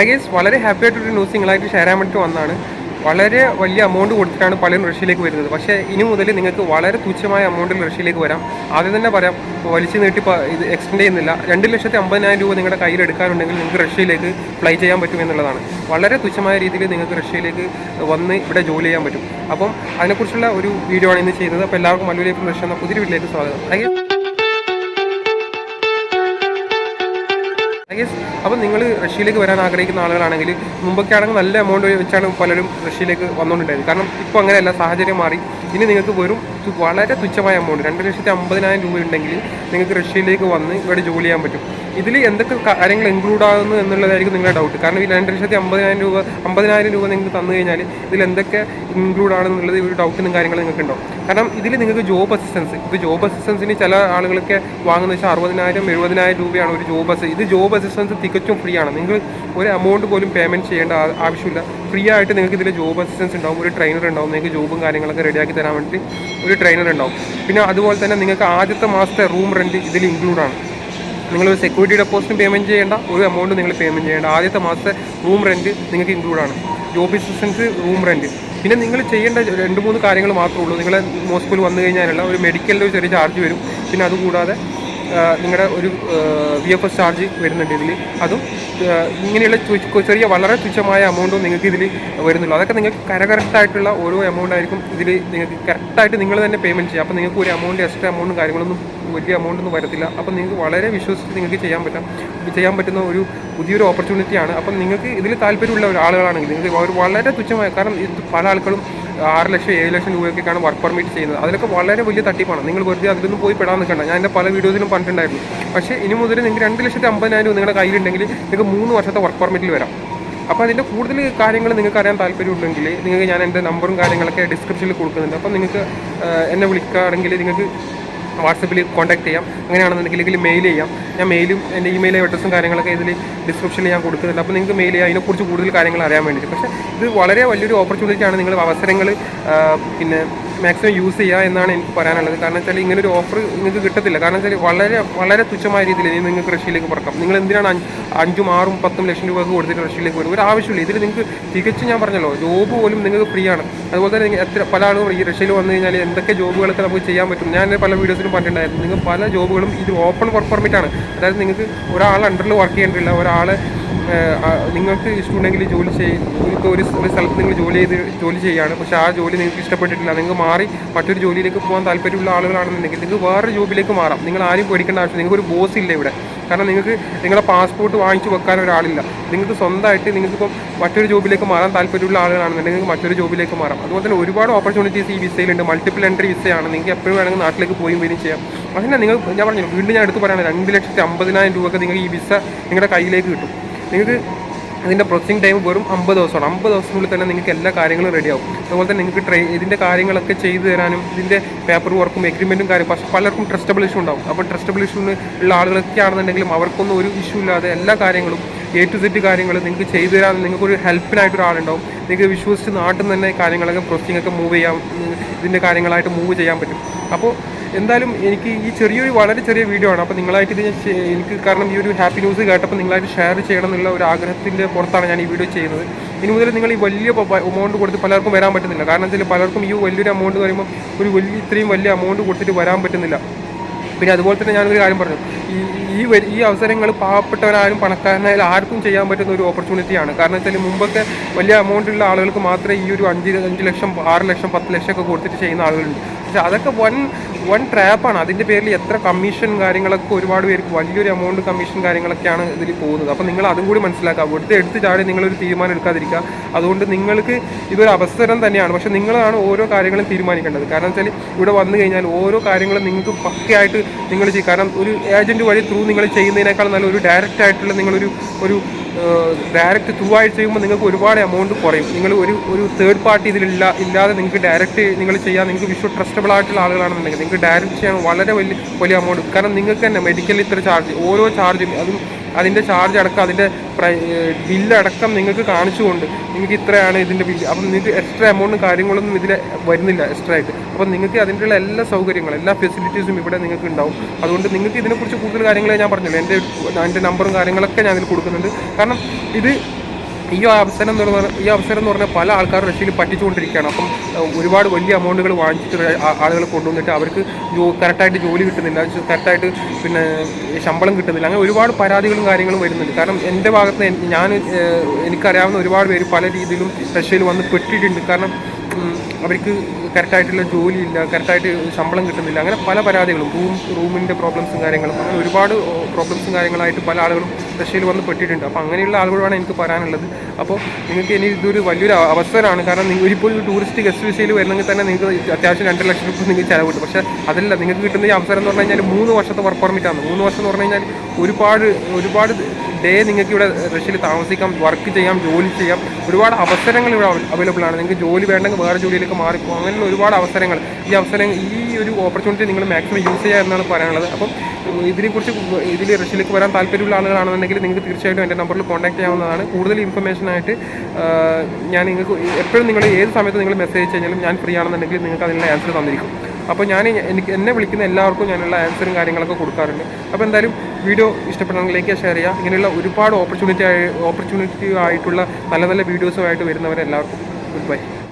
I guess വളരെ happy ആയിട്ടൊരു news നിങ്ങളായിട്ട് ഷെയർ ചെയ്യാൻ വേണ്ടിയിട്ട് വന്നതാണ്. വളരെ വലിയ എമൗണ്ട് കൊടുത്തിട്ടാണ് പലരും റഷ്യയിലേക്ക് വരുന്നത്. പക്ഷേ ഇനി മുതൽ നിങ്ങൾക്ക് വളരെ തുച്ഛമായ എമൗണ്ടിൽ റഷ്യയിലേക്ക് വരാം. ആദ്യം തന്നെ പറയാം, വലിച്ചു നീട്ടി ഇത് എക്സ്റ്റെൻഡ് ചെയ്യുന്നില്ല. 2,50,000 രൂപ നിങ്ങളുടെ കയ്യിൽ എടുക്കാനുണ്ടെങ്കിൽ നിങ്ങൾക്ക് റഷ്യയിലേക്ക് ഫ്ലൈ ചെയ്യാൻ പറ്റും എന്നുള്ളതാണ്. വളരെ തുച്ഛമായ രീതിയിൽ നിങ്ങൾക്ക് റഷ്യയിലേക്ക് വന്ന് ഇവിടെ ജോലി ചെയ്യാൻ പറ്റും. അപ്പം അതിനെക്കുറിച്ചുള്ള ഒരു വീഡിയോ ആണ് ഇന്ന് ചെയ്യുന്നത്. അപ്പോൾ എല്ലാവർക്കും മല്ലു ലൈഫ് റഷ്യ എന്ന പുതിയ വീട്ടിലേക്ക് സ്വാഗതം. അപ്പോൾ നിങ്ങൾ റഷ്യയിലേക്ക് വരാൻ ആഗ്രഹിക്കുന്ന ആളുകളാണെങ്കിൽ മുമ്പൊക്കെ ആണെങ്കിൽ നല്ല എമൗണ്ട് വെച്ചാണ് പലരും റഷ്യയിലേക്ക് വന്നുകൊണ്ടുണ്ടായത്. കാരണം ഇപ്പോൾ അങ്ങനെയല്ല, സാഹചര്യം മാറി. ഇനി നിങ്ങൾക്ക് വെറും വളരെ തുച്ഛമായ എമൗണ്ട് 2,50,000 രൂപ ഉണ്ടെങ്കിൽ നിങ്ങൾക്ക് റഷ്യയിലേക്ക് വന്ന് ഇവിടെ ജോലി ചെയ്യാൻ പറ്റും. ഇതിൽ എന്തൊക്കെ കാര്യങ്ങൾ ഇൻക്ലൂഡ് ആകുന്നു എന്നുള്ളതായിരിക്കും നിങ്ങളുടെ ഡൗട്ട്. കാരണം ഈ 2,50,000 രൂപ നിങ്ങൾക്ക് തന്നു കഴിഞ്ഞാൽ ഇതിൽ എന്തൊക്കെ ഇൻക്ലൂഡ് ആണെന്നുള്ളത് ഒരു ഡൗട്ടിനും കാര്യങ്ങളും നിങ്ങൾക്ക് ഉണ്ടാവും. കാരണം ഇതിൽ നിങ്ങൾക്ക് ജോബ് അസിസ്റ്റൻസ്, ഇപ്പോൾ ജോബ് അസിസ്റ്റൻസിന് ചില ആളുകളൊക്കെ വാങ്ങുന്ന വെച്ചാൽ 60,000-70,000 രൂപയാണ് ഒരു ഇത് ജോബ് അസിസ്റ്റൻസ് തികച്ചും ഫ്രീ ആണ്. നിങ്ങൾ ഒരു എമൗണ്ട് പോലും പേയ്മെൻറ്റ് ചെയ്യേണ്ട ആവശ്യമില്ല. ഫ്രീ ആയിട്ട് നിങ്ങൾക്ക് ഇതിൽ ജോബ് അസിസ്റ്റൻസ് ഉണ്ടാവും, ഒരു ട്രെയിനർ ഉണ്ടാവും. നിങ്ങൾക്ക് ജോബും കാര്യങ്ങളൊക്കെ റെഡിയാക്കി തരാൻ വേണ്ടി ഒരു ട്രെയിനർ ഉണ്ടാവും. പിന്നെ അതുപോലെ തന്നെ നിങ്ങൾക്ക് ആദ്യത്തെ മാസത്തെ റൂം റെൻറ്റ് ഇതിൽ ഇൻക്ലൂഡാണ്. നിങ്ങളൊരു സെക്യൂരിറ്റി ഡെപ്പോസിറ്റ് പേയ്മെൻറ്റ് ചെയ്യേണ്ട, ഒരു എമൗണ്ട് നിങ്ങൾ പേയ്മെൻറ്റ് ചെയ്യേണ്ട. ആദ്യത്തെ മാസത്തെ റൂം റെൻറ്റ് നിങ്ങൾക്ക് ഇൻക്ലൂഡാണ്. Job assistance, room rent. പിന്നെ നിങ്ങൾ ചെയ്യേണ്ട 2-3 കാര്യങ്ങൾ മാത്രമേ ഉള്ളൂ. നിങ്ങൾ മോസ്കോയിൽ വന്നു കഴിഞ്ഞാലുള്ള ഒരു മെഡിക്കലിൻ്റെ ഒരു ചെറിയ ചാർജ് വരും. പിന്നെ അതുകൂടാതെ നിങ്ങളുടെ ഒരു VFS ചാർജ് വരുന്നുണ്ട് ഇതിൽ. അതും ഇങ്ങനെയുള്ള ചെറിയ വളരെ തുച്ഛമായ എമൗണ്ടും നിങ്ങൾക്ക് ഇതിൽ വരുന്നുള്ളൂ. അതൊക്കെ നിങ്ങൾക്ക് കറക്റ്റായിട്ടുള്ള ഓരോ എമൗണ്ട് ആയിരിക്കും ഇതിൽ നിങ്ങൾക്ക് കറക്റ്റായിട്ട് നിങ്ങൾ തന്നെ പേയ്മെൻറ്റ് ചെയ്യാം. അപ്പോൾ നിങ്ങൾക്ക് ഒരു എമൗണ്ട്, എക്സ്ട്രാ എമൗണ്ടും കാര്യങ്ങളൊന്നും വലിയ എമൗണ്ടൊന്നും വരത്തില്ല. അപ്പോൾ നിങ്ങൾക്ക് വളരെ വിശ്വസിച്ച് നിങ്ങൾക്ക് ചെയ്യാൻ പറ്റുന്ന ഒരു പുതിയൊരു ഓപ്പർച്യൂണിറ്റിയാണ്. അപ്പം നിങ്ങൾക്ക് ഇതിൽ താല്പര്യമുള്ള ആളുകളാണെങ്കിൽ നിങ്ങൾക്ക് വളരെ തുച്ഛമായ, കാരണം പല ആൾക്കാരും 6 ലക്ഷം 7 ലക്ഷം രൂപയൊക്കെയാണ് വർക്ക് പെർമിറ്റ് ചെയ്യുന്നത്. അതിലൊക്കെ വളരെ വലിയ തട്ടിപ്പാണ്. നിങ്ങൾ വെറുതെ അതിലൊന്നും പോയി പെടാൻ നിൽക്കണ്ട. ഞാൻ എൻ്റെ പല വീഡിയോസിലും പറഞ്ഞിട്ടുണ്ടായിരുന്നു. പക്ഷേ ഇനി മുതൽ നിങ്ങൾക്ക് 2,50,000 രൂപ നിങ്ങളുടെ കയ്യിലുണ്ടെങ്കിൽ നിങ്ങൾക്ക് 3 വർഷത്തെ വർക്ക് പെർമിറ്റിൽ വരാം. അപ്പോൾ അതിൻ്റെ കൂടുതൽ കാര്യങ്ങൾ നിങ്ങൾക്ക് അറിയാൻ താല്പര്യമുണ്ടെങ്കിൽ നിങ്ങൾക്ക് ഞാൻ എൻ്റെ നമ്പറും കാര്യങ്ങളൊക്കെ ഡിസ്ക്രിപ്ഷനിൽ കൊടുക്കുന്നുണ്ട്. അപ്പോൾ നിങ്ങൾക്ക് എന്നെ വിളിക്കുകയാണെങ്കിൽ നിങ്ങൾക്ക് വാട്സപ്പിൽ കോൺടാക്ട് ചെയ്യാം. അങ്ങനെയാണെന്നുണ്ടെങ്കിൽ മെയിൽ ചെയ്യാം. ഞാൻ മെയിലും എൻ്റെ ഇമെയിൽ അഡ്രസ്സും കാര്യങ്ങളൊക്കെ ഇതിൽ ഡിസ്ക്രിപ്ഷനിൽ ഞാൻ കൊടുക്കുന്നുണ്ട്. അപ്പോൾ നിങ്ങൾക്ക് മെയിൽ ചെയ്യാം അതിനെക്കുറിച്ച് കൂടുതൽ കാര്യങ്ങൾ അറിയാൻ വേണ്ടിയിട്ട്. പക്ഷേ ഇത് വളരെ വലിയൊരു ഓപ്പർച്യൂണിറ്റിയാണ്. നിങ്ങൾ അവസരങ്ങൾ പിന്നെ മാക്സിമം യൂസ് ചെയ്യുക എന്നാണ് എനിക്ക് പറയാനുള്ളത്. കാരണം വെച്ചാൽ ഇങ്ങനൊരു ഓഫർ നിങ്ങൾക്ക് കിട്ടത്തില്ല. കാരണം വെച്ചാൽ വളരെ തുച്ഛമായ രീതിയിൽ ഇനി നിങ്ങൾക്ക് റഷ്യയിലേക്ക് പറക്കാം. നിങ്ങൾ എന്തിനാണ് 5, 6, 10 ലക്ഷം രൂപ കൊടുത്തിട്ട് റഷ്യയിലേക്ക് വരും? ഒരു ആവശ്യമില്ല. ഇതിൽ നിങ്ങൾക്ക് തികച്ചും, ഞാൻ പറഞ്ഞല്ലോ, ജോബ് പോലും നിങ്ങൾക്ക് ഫ്രീ ആണ്. അതുപോലെ തന്നെ പല ആളുകളും ഈ റഷ്യയിൽ വന്നു കഴിഞ്ഞാൽ എന്തൊക്കെ ജോബുകളൊക്കെ നമുക്ക് ചെയ്യാൻ പറ്റും. ഞാൻ പല വീഡിയോസിലും പറഞ്ഞിട്ടുണ്ടായിരുന്നു. നിങ്ങൾ പല ജോബുകളും ഇത് ഓപ്പൺ വർക്ക് പെർമിറ്റാണ്. അതായത് നിങ്ങൾക്ക് ഒരാൾ അണ്ടറിൽ വർക്ക് ചെയ്യേണ്ടില്ല. ഒരാളെ നിങ്ങൾക്ക് ഇഷ്ടമുണ്ടെങ്കിൽ ജോലി ഇപ്പോൾ ഒരു സ്ഥലത്ത് നിങ്ങൾ ജോലി ചെയ്യുകയാണ്. പക്ഷേ ആ ജോലി നിങ്ങൾക്ക് ഇഷ്ടപ്പെട്ടിട്ടില്ല, നിങ്ങൾക്ക് മാറി മറ്റൊരു ജോലിയിലേക്ക് പോകാൻ താല്പര്യമുള്ള ആളുകളാണെന്നുണ്ടെങ്കിൽ നിങ്ങൾക്ക് വേറെ ജോബിലേക്ക് മാറാം. നിങ്ങൾ ആരും പേടിക്കേണ്ട ആവശ്യം. നിങ്ങൾക്കൊരു ബോസ് ഇല്ല ഇവിടെ. കാരണം നിങ്ങൾക്ക് നിങ്ങളുടെ പാസ്പോർട്ട് വാങ്ങിച്ചു വെക്കാൻ ഒരാളില്ല. നിങ്ങൾക്ക് സ്വന്തമായിട്ട് നിങ്ങൾക്കിപ്പം മറ്റൊരു ജോബിലേക്ക് മാറാൻ താല്പര്യമുള്ള ആളുകളാണെന്നുണ്ടെങ്കിൽ നിങ്ങൾക്ക് മറ്റൊരു ജോബിലേക്ക് മാറാം. അതുപോലെ തന്നെ ഒരുപാട് ഓപ്പർച്യൂണിറ്റീസ് ഈ വിസയിലുണ്ട്. Multiple entry വിസയാണ്. നിങ്ങൾക്ക് എപ്പോഴും വേണമെങ്കിൽ നാട്ടിലേക്ക് പോയും വരികയും ചെയ്യാം. അതിനെ ഞാൻ പറഞ്ഞു, വീണ്ടും ഞാൻ എടുത്ത് പറയുന്നത് 2,50,000 രൂപയൊക്കെ നിങ്ങൾക്ക് ഈ വിസ നിങ്ങളുടെ കയ്യിലേക്ക് കിട്ടും. നിങ്ങൾക്ക് ഇതിൻ്റെ പ്രോസസ്സിംഗ് ടൈം വെറും 50 ദിവസമാണ്. 50 ദിവസത്തിനുള്ളിൽ തന്നെ നിങ്ങൾക്ക് എല്ലാ കാര്യങ്ങളും റെഡിയാവും. അതുപോലെ തന്നെ നിങ്ങൾക്ക് ഇതിൻ്റെ കാര്യങ്ങളൊക്കെ ചെയ്തു തരാനും ഇതിൻ്റെ പേപ്പർ വർക്കും എഗ്രിമെൻറ്റും പക്ഷേ പലർക്കും ട്രസ്റ്റബിൾ ഇഷ്യൂ ഉണ്ടാവും. അപ്പോൾ ട്രസ്റ്റബിൾ ഇഷ്യൂ ഉള്ള ആളുകളൊക്കെ ആണെന്നുണ്ടെങ്കിലും അവർക്കൊന്നും ഒരു ഇഷ്യൂ ഇല്ലാതെ എല്ലാ കാര്യങ്ങളും A to Z കാര്യങ്ങൾ നിങ്ങൾക്ക് ചെയ്തു തരാൻ നിങ്ങൾക്കൊരു ഹെൽപ്പിനായിട്ടൊരാളുണ്ടാവും. നിങ്ങൾക്ക് വിശ്വസിച്ച് നാട്ടിൽ നിന്ന് തന്നെ കാര്യങ്ങളൊക്കെ പ്രോസസ്സിംഗ് ഒക്കെ മൂവ് ചെയ്യാം, ഇതിൻ്റെ കാര്യങ്ങളായിട്ട് മൂവ് ചെയ്യാൻ പറ്റും. അപ്പോൾ എന്തായാലും എനിക്ക് ഈ വളരെ ചെറിയ വീഡിയോ ആണ്. അപ്പോൾ നിങ്ങളായിട്ട് ഇത് എനിക്ക് കാരണം ഈ ഒരു ഹാപ്പി ന്യൂസ് കേട്ടപ്പോൾ നിങ്ങളായിട്ട് ഷെയർ ചെയ്യണം എന്നുള്ള ഒരു ആഗ്രഹത്തിൻ്റെ പുറത്താണ് ഞാൻ ഈ വീഡിയോ ചെയ്യുന്നത്. ഇനി മുതൽ നിങ്ങൾ ഈ വലിയ എമൗണ്ട് കൊടുത്ത് പലർക്കും വരാൻ പറ്റുന്നില്ല. കാരണം വെച്ചാൽ പലർക്കും ഈ വലിയൊരു എമൗണ്ട് എന്ന് പറയുമ്പോൾ ഇത്രയും വലിയ എമൗണ്ട് കൊടുത്തിട്ട് വരാൻ പറ്റുന്നില്ല. പിന്നെ അതുപോലെ തന്നെ ഞാനൊരു കാര്യം പറഞ്ഞു, ഈ അവസരങ്ങൾ പാവപ്പെട്ടവരാരും പണക്കാരനായാലും ആർക്കും ചെയ്യാൻ പറ്റുന്ന ഒരു ഓപ്പർച്യൂണിറ്റിയാണ്. കാരണം വെച്ചാൽ മുമ്പൊക്കെ വലിയ എമൗണ്ടുള്ള ആളുകൾക്ക് മാത്രമേ ഈ ഒരു 5 ലക്ഷം 6 ലക്ഷം 10 ലക്ഷം ഒക്കെ കൊടുത്തിട്ട് ചെയ്യുന്ന ആളുകളുണ്ട്. പക്ഷേ അതൊക്കെ വൺ ട്രാപ്പാണ്. അതിൻ്റെ പേരിൽ എത്ര കമ്മീഷൻ കാര്യങ്ങളൊക്കെ ഒരുപാട് പേർക്ക് വലിയൊരു എമൗണ്ട് കമ്മീഷൻ കാര്യങ്ങളൊക്കെയാണ് ഇതിൽ പോകുന്നത്. അപ്പോൾ നിങ്ങൾ അതും കൂടി മനസ്സിലാക്കുക. വെറുതെ എടുത്ത് ചാടി നിങ്ങളൊരു തീരുമാനം എടുക്കാതിരിക്കുക. അതുകൊണ്ട് നിങ്ങൾക്ക് ഇതൊരു അവസരം തന്നെയാണ്. പക്ഷേ നിങ്ങളാണ് ഓരോ കാര്യങ്ങളും തീരുമാനിക്കേണ്ടത്. കാരണം വെച്ചാൽ ഇവിടെ വന്നു കഴിഞ്ഞാൽ ഓരോ കാര്യങ്ങളും നിങ്ങൾക്ക് പക്കയായിട്ട് നിങ്ങൾ ചെയ്യും. കാരണം ഒരു ഏജൻറ്റ് വഴി ത്രൂ നിങ്ങൾ ചെയ്യുന്നതിനേക്കാൾ നല്ല ഒരു ഡയറക്റ്റ് ആയിട്ടുള്ള നിങ്ങളൊരു ഡയറക്റ്റ് ത്രൂ ആയിട്ട് ചെയ്യുമ്പോൾ നിങ്ങൾക്ക് ഒരുപാട് എമൗണ്ട് കുറയും. നിങ്ങൾ ഒരു തേർഡ് പാർട്ടി ഇല്ലാതെ നിങ്ങൾക്ക് ഡയറക്റ്റ് നിങ്ങൾ ചെയ്യാൻ നിങ്ങൾക്ക് ട്രസ്റ്റബിൾ ആയിട്ടുള്ള ആളുകളാണെന്നുണ്ടെങ്കിൽ നിങ്ങൾക്ക് ഡയറക്റ്റ് ചെയ്യാൻ വളരെ വലിയ എമൗണ്ട്. കാരണം നിങ്ങൾക്ക് തന്നെ മെഡിക്കൽ ഇത്ര ചാർജ്, ഓരോ ചാർജും അതും അതിൻ്റെ ചാർജ് അടക്കം അതിൻ്റെ ബില്ലടക്കം നിങ്ങൾക്ക് കാണിച്ചുകൊണ്ട് നിങ്ങൾക്ക് ഇത്രയാണ് ഇതിൻ്റെ ബില്ല്. അപ്പം നിങ്ങൾക്ക് എക്സ്ട്രാ എമൗണ്ടും കാര്യങ്ങളൊന്നും ഇതിൽ വരുന്നില്ല എക്സ്ട്രാ ആയിട്ട്. അപ്പം നിങ്ങൾക്ക് അതിൻ്റെയുള്ള എല്ലാ സൗകര്യങ്ങളും എല്ലാ ഫെസിലിറ്റീസും ഇവിടെ നിങ്ങൾക്ക് ഉണ്ടാവും. അതുകൊണ്ട് നിങ്ങൾക്ക് ഇതിനെക്കുറിച്ച് കൂടുതൽ കാര്യങ്ങൾ ഞാൻ പറഞ്ഞില്ല. എൻ്റെ നമ്പറും കാര്യങ്ങളൊക്കെ ഞാൻ ഇതിൽ കൊടുക്കുന്നുണ്ട്. കാരണം ഇത് ഈ അവസരം എന്ന് പറഞ്ഞാൽ പല ആൾക്കാരും റഷ്യയിൽ പറ്റിച്ചുകൊണ്ടിരിക്കുകയാണ്. അപ്പം ഒരുപാട് വലിയ എമൗണ്ടുകൾ വാങ്ങിച്ചിട്ട് ആളുകൾ കൊണ്ടുവന്നിട്ട് അവർക്ക് കറക്റ്റായിട്ട് ജോലി കിട്ടുന്നില്ല, കറക്റ്റായിട്ട് പിന്നെ ശമ്പളം കിട്ടുന്നില്ല, അങ്ങനെ ഒരുപാട് പരാതികളും കാര്യങ്ങളും വരുന്നുണ്ട്. കാരണം എൻ്റെ ഭാഗത്ത് എനിക്കറിയാവുന്ന ഒരുപാട് പേര് പല രീതിയിലും റഷ്യയിൽ വന്ന് പെട്ടിട്ടുണ്ട്. കാരണം അവർക്ക് കറക്റ്റായിട്ടുള്ള ജോലിയില്ല, കറക്റ്റായിട്ട് ശമ്പളം കിട്ടുന്നില്ല, അങ്ങനെ പല പരാതികളും, റൂമിൻ്റെ പ്രോബ്ലംസും കാര്യങ്ങളും, അങ്ങനെ ഒരുപാട് പ്രോബ്ലംസും കാര്യങ്ങളായിട്ട് പല ആളുകളും റഷ്യയിൽ വന്ന് പെട്ടിട്ടുണ്ട്. അപ്പോൾ അങ്ങനെയുള്ള ആളുകളാണ് എനിക്ക് പറയാനുള്ളത്. അപ്പോൾ നിങ്ങൾക്ക് ഇനി ഇതൊരു വലിയൊരു അവസരമാണ്. കാരണം നിങ്ങൾ ഇപ്പോൾ ഒരു ടൂറിസ്റ്റ് ഗസ്റ്റ് വിസയിൽ വരുന്നെങ്കിൽ തന്നെ നിങ്ങൾക്ക് അത്യാവശ്യം 2 ലക്ഷം രൂപ നിങ്ങൾക്ക് ചിലവ് കിട്ടും. പക്ഷേ അതല്ല, നിങ്ങൾക്ക് കിട്ടുന്ന ഈ അവസരം എന്ന് പറഞ്ഞു കഴിഞ്ഞാൽ 3 വർഷത്തെ വർക്ക് പെർമിറ്റാണ്. 3 വർഷം എന്ന് പറഞ്ഞു കഴിഞ്ഞാൽ ഒരുപാട് ഡേ നിങ്ങൾക്ക് ഇവിടെ റഷ്യയിൽ താമസിക്കാം, വർക്ക് ചെയ്യാം, ജോലി ചെയ്യാം, ഒരുപാട് അവസരങ്ങൾ ഇവിടെ അവൈലബിൾ ആണ്. നിങ്ങൾക്ക് ജോലി വേണ്ടെങ്കിൽ വേറെ ജോലിയിലേക്ക് മാറിപ്പോകും. അങ്ങനെയുള്ള ഒരുപാട് അവസരങ്ങൾ, ഈ ഒരു ഓപ്പർച്യൂണിറ്റി നിങ്ങൾ മാക്സിമം യൂസ് ചെയ്യുക എന്നാണ് പറയാനുള്ളത്. അപ്പം ഇതിൽ റഷ്യയിലേക്ക് വരാൻ താല്പര്യമുള്ള ആളുകളാണെന്നുണ്ടെങ്കിൽ നിങ്ങൾക്ക് തീർച്ചയായിട്ടും എൻ്റെ നമ്പറിൽ കോൺടാക്ട് ചെയ്യാവുന്നതാണ്. കൂടുതൽ ഇൻഫർമേഷനായിട്ട് ഞാൻ നിങ്ങൾക്ക് എപ്പോഴും ഏത് സമയത്ത് നിങ്ങൾ മെസ്സേജ് കഴിഞ്ഞാലും ഞാൻ ഫ്രീ ആണെന്നുണ്ടെങ്കിൽ നിങ്ങൾക്ക് അതിനുള്ള ആൻസർ തന്നിരിക്കും. അപ്പോൾ എന്നെ വിളിക്കുന്ന എല്ലാവർക്കും ഞാനുള്ള ആൻസറും കാര്യങ്ങളൊക്കെ കൊടുക്കാറുണ്ട്. അപ്പോൾ എന്തായാലും വീഡിയോ ഇഷ്ടപ്പെടണമെങ്കിൽ ലൈക്ക് ഷെയർ ചെയ്യുക. ഇങ്ങനെയുള്ള ഒരുപാട് ഓപ്പർച്യൂണിറ്റി ആയിട്ടുള്ള നല്ല വീഡിയോസുമായിട്ട് വരുന്നവരെല്ലാവർക്കും ഗുഡ് ബൈ.